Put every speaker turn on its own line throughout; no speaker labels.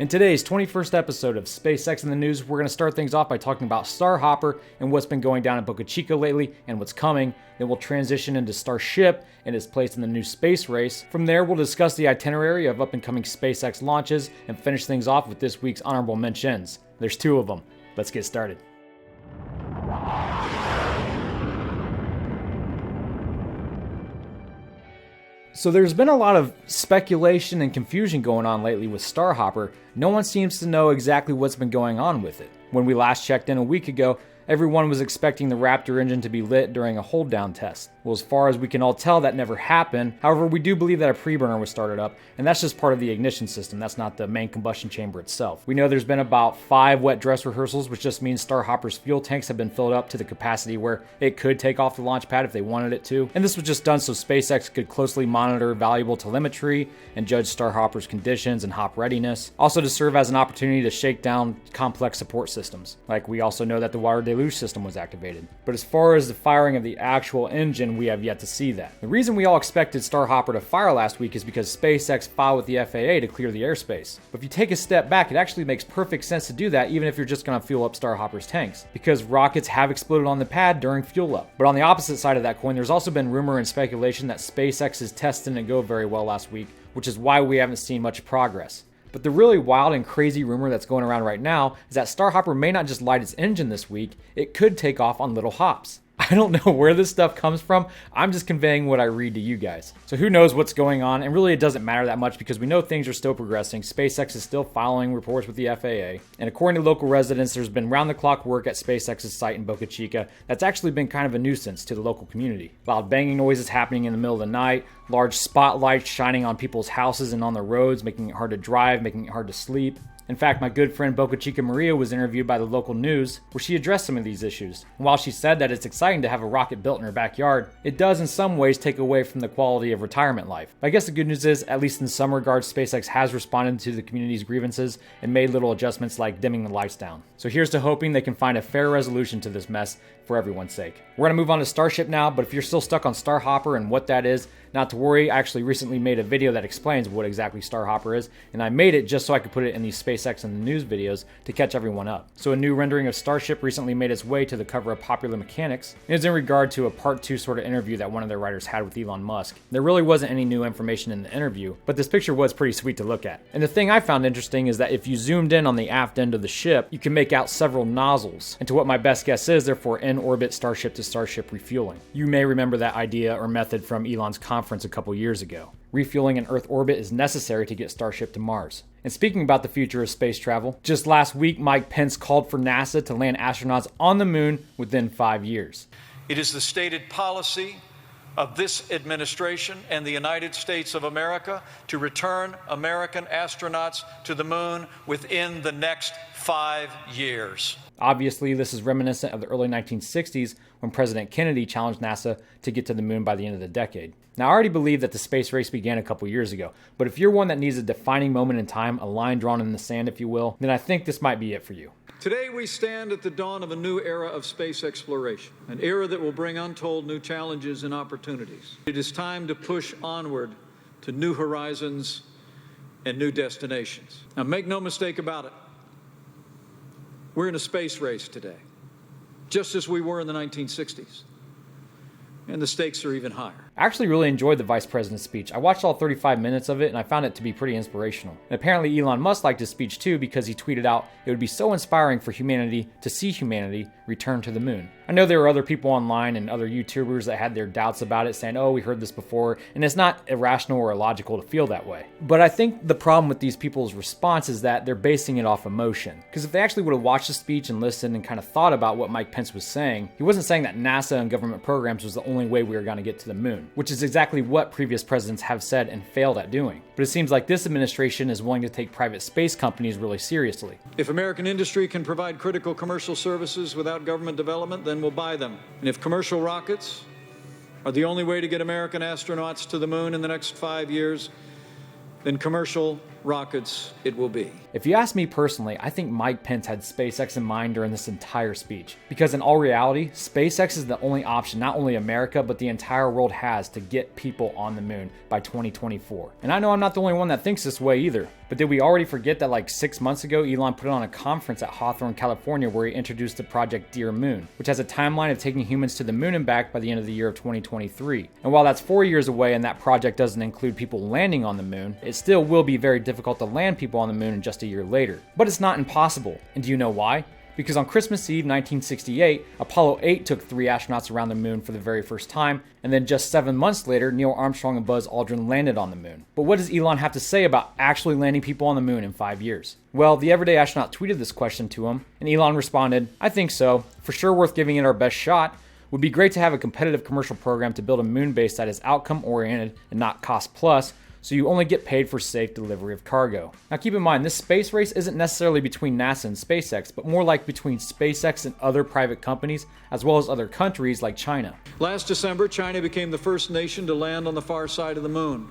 In today's 21st episode of SpaceX in the News, we're going to start things off by talking about Starhopper and what's been going down in Boca Chica lately and what's coming. Then we'll transition into Starship and its place in the new space race. From there, we'll discuss the itinerary of up-and-coming SpaceX launches and finish things off with this week's honorable mentions. There's 2 of them. Let's get started. So there's been a lot of speculation and confusion going on lately with Starhopper. No one seems to know exactly what's been going on with it. When we last checked in a week ago, everyone was expecting the Raptor engine to be lit during a hold down test. Well, as far as we can all tell, that never happened. However, we do believe that a preburner was started up, and that's just part of the ignition system. That's not the main combustion chamber itself. We know there's been about 5 wet dress rehearsals, which just means Starhopper's fuel tanks have been filled up to the capacity where it could take off the launch pad if they wanted it to. And this was just done so SpaceX could closely monitor valuable telemetry and judge Starhopper's conditions and hop readiness. Also to serve as an opportunity to shake down complex support systems. Like we also know that the water deluge system was activated. But as far as the firing of the actual engine, we have yet to see that. The reason we all expected Starhopper to fire last week is because SpaceX filed with the FAA to clear the airspace. But if you take a step back, it actually makes perfect sense to do that even if you're just going to fuel up Starhopper's tanks, because rockets have exploded on the pad during fuel up. But on the opposite side of that coin, there's also been rumor and speculation that SpaceX's test didn't go very well last week, which is why we haven't seen much progress. But the really wild and crazy rumor that's going around right now is that Starhopper may not just light its engine this week, it could take off on little hops. I don't know where this stuff comes from. I'm just conveying what I read to you guys. So who knows what's going on, and really it doesn't matter that much because we know things are still progressing. SpaceX is still filing reports with the FAA. And according to local residents, there's been round-the-clock work at SpaceX's site in Boca Chica that's actually been kind of a nuisance to the local community. Loud banging noises happening in the middle of the night, large spotlights shining on people's houses and on the roads, making it hard to drive, making it hard to sleep. In fact, my good friend Boca Chica Maria was interviewed by the local news where she addressed some of these issues. And while she said that it's exciting to have a rocket built in her backyard, it does in some ways take away from the quality of retirement life. But I guess the good news is, at least in some regards, SpaceX has responded to the community's grievances and made little adjustments like dimming the lights down. So here's to hoping they can find a fair resolution to this mess for everyone's sake. We're going to move on to Starship now, but if you're still stuck on Starhopper and what that is, not to worry. I actually recently made a video that explains what exactly Starhopper is, and I made it just so I could put it in these SpaceX and the News videos to catch everyone up. So a new rendering of Starship recently made its way to the cover of Popular Mechanics. It is in regard to a part 2 sort of interview that one of their writers had with Elon Musk. There really wasn't any new information in the interview, but this picture was pretty sweet to look at. And the thing I found interesting is that if you zoomed in on the aft end of the ship, you can make out several nozzles, and to what my best guess is, therefore in-orbit Starship to Starship refueling. You may remember that idea or method from Elon's conference a couple years ago. Refueling in Earth orbit is necessary to get Starship to Mars. And speaking about the future of space travel, just last week Mike Pence called for NASA to land astronauts on the moon within 5 years.
It is the stated policy of this administration and the United States of America to return American astronauts to the moon within the next 5 years.
Obviously, this is reminiscent of the early 1960s when President Kennedy challenged NASA to get to the moon by the end of the decade. Now, I already believe that the space race began a couple years ago, but if you're one that needs a defining moment in time, a line drawn in the sand, if you will, then I think this might be it for you.
Today we stand at the dawn of a new era of space exploration, an era that will bring untold new challenges and opportunities. It is time to push onward to new horizons and new destinations. Now, make no mistake about it. We're in a space race today, just as we were in the 1960s. And the stakes are even higher.
I actually really enjoyed the vice president's speech. I watched all 35 minutes of it and I found it to be pretty inspirational. And apparently Elon Musk liked his speech too because he tweeted out, "It would be so inspiring for humanity to see humanity return to the moon." I know there were other people online and other YouTubers that had their doubts about it, saying, "Oh, we heard this before," and it's not irrational or illogical to feel that way. But I think the problem with these people's response is that they're basing it off emotion. Because if they actually would have watched the speech and listened and kind of thought about what Mike Pence was saying, he wasn't saying that NASA and government programs was the only way we were going to get to the moon, which is exactly what previous presidents have said and failed at doing. But it seems like this administration is willing to take private space companies really seriously.
If American industry can provide critical commercial services without government development, then we'll buy them. And if commercial rockets are the only way to get American astronauts to the moon in the next 5 years, then commercial rockets it will be.
If you ask me personally, I think Mike Pence had SpaceX in mind during this entire speech. Because in all reality, SpaceX is the only option not only America, but the entire world has to get people on the moon by 2024. And I know I'm not the only one that thinks this way either. But did we already forget that like 6 months ago, Elon put on a conference at Hawthorne, California, where he introduced the project Dear Moon, which has a timeline of taking humans to the moon and back by the end of the year of 2023. And while that's 4 years away and that project doesn't include people landing on the moon, it still will be very difficult to land people on the moon in just a year later. But it's not impossible. And do you know why? Because on Christmas Eve 1968, Apollo 8 took 3 astronauts around the moon for the very first time, and then just 7 months later, Neil Armstrong and Buzz Aldrin landed on the moon. But what does Elon have to say about actually landing people on the moon in 5 years? Well, the Everyday Astronaut tweeted this question to him, and Elon responded, "I think so. For sure worth giving it our best shot. Would be great to have a competitive commercial program to build a moon base that is outcome-oriented and not cost-plus, so you only get paid for safe delivery of cargo." Now keep in mind, this space race isn't necessarily between NASA and SpaceX, but more like between SpaceX and other private companies, as well as other countries like China.
Last December, China became the first nation to land on the far side of the moon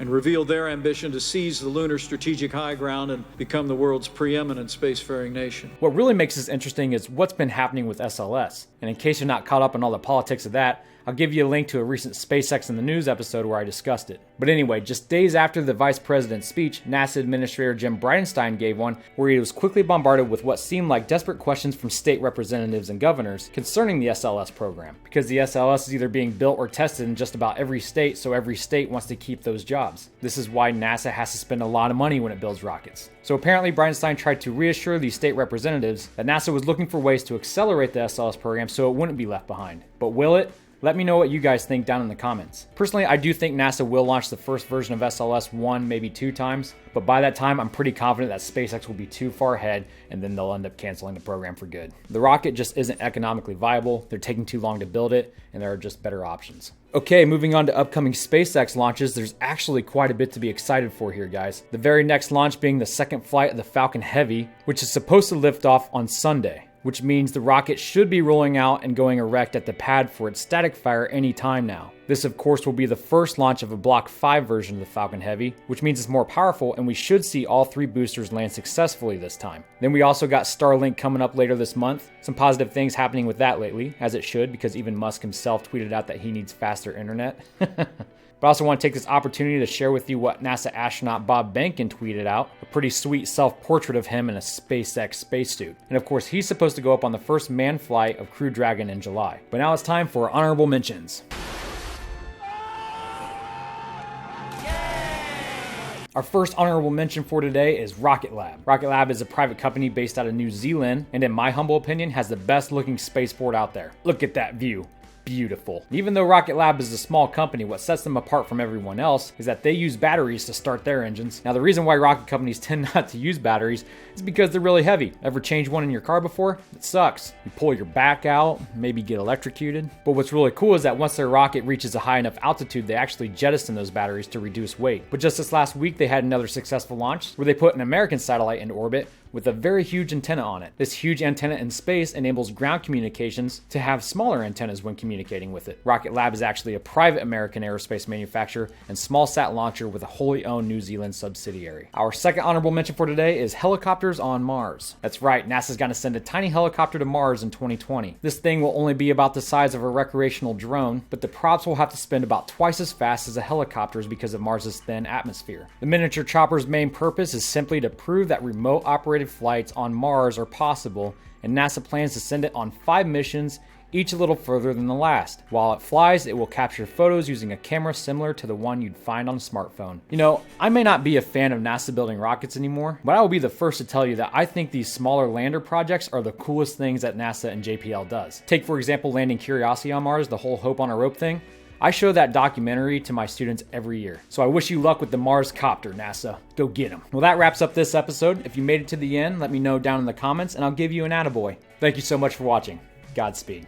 and revealed their ambition to seize the lunar strategic high ground and become the world's preeminent spacefaring nation.
What really makes this interesting is what's been happening with SLS. And in case you're not caught up in all the politics of that, I'll give you a link to a recent SpaceX in the News episode where I discussed it. But anyway, just days after the vice president's speech, NASA Administrator Jim Bridenstine gave one where he was quickly bombarded with what seemed like desperate questions from state representatives and governors concerning the SLS program. Because the SLS is either being built or tested in just about every state, so every state wants to keep those jobs. This is why NASA has to spend a lot of money when it builds rockets. So apparently Bridenstine tried to reassure these state representatives that NASA was looking for ways to accelerate the SLS program so it wouldn't be left behind. But will it? Let me know what you guys think down in the comments. Personally, I do think NASA will launch the first version of SLS 1, maybe 2 times, but by that time, I'm pretty confident that SpaceX will be too far ahead and then they'll end up canceling the program for good. The rocket just isn't economically viable, they're taking too long to build it, and there are just better options. Okay, moving on to upcoming SpaceX launches, there's actually quite a bit to be excited for here, guys. The very next launch being the second flight of the Falcon Heavy, which is supposed to lift off on Sunday, which means the rocket should be rolling out and going erect at the pad for its static fire any time now. This, of course, will be the first launch of a Block 5 version of the Falcon Heavy, which means it's more powerful and we should see all 3 boosters land successfully this time. Then we also got Starlink coming up later this month. Some positive things happening with that lately, as it should, because even Musk himself tweeted out that he needs faster internet. But I also want to take this opportunity to share with you what NASA astronaut Bob Behnken tweeted out, a pretty sweet self-portrait of him in a SpaceX spacesuit. And of course, he's supposed to go up on the first manned flight of Crew Dragon in July. But now it's time for honorable mentions. Our first honorable mention for today is Rocket Lab. Rocket Lab is a private company based out of New Zealand, and in my humble opinion, has the best looking spaceport out there. Look at that view. Beautiful. Even though Rocket Lab is a small company, what sets them apart from everyone else is that they use batteries to start their engines. Now, the reason why rocket companies tend not to use batteries is because they're really heavy. Ever change one in your car before? It sucks. You pull your back out, maybe get electrocuted. But what's really cool is that once their rocket reaches a high enough altitude, they actually jettison those batteries to reduce weight. But just this last week, they had another successful launch where they put an American satellite into orbit with a very huge antenna on it. This huge antenna in space enables ground communications to have smaller antennas when communicating with it. Rocket Lab is actually a private American aerospace manufacturer and small sat launcher with a wholly owned New Zealand subsidiary. Our second honorable mention for today is helicopters on Mars. That's right, NASA's gonna send a tiny helicopter to Mars in 2020. This thing will only be about the size of a recreational drone, but the props will have to spin about twice as fast as a helicopter's because of Mars's thin atmosphere. The miniature chopper's main purpose is simply to prove that remote operated flights on Mars are possible, and NASA plans to send it on 5 missions, each a little further than the last. While it flies, it will capture photos using a camera similar to the one you'd find on a smartphone. You know, I may not be a fan of NASA building rockets anymore, but I will be the first to tell you that I think these smaller lander projects are the coolest things that NASA and JPL does. Take, for example, landing Curiosity on Mars, the whole Hope on a Rope thing. I show that documentary to my students every year. So I wish you luck with the Mars copter, NASA. Go get them. Well, that wraps up this episode. If you made it to the end, let me know down in the comments and I'll give you an attaboy. Thank you so much for watching. Godspeed.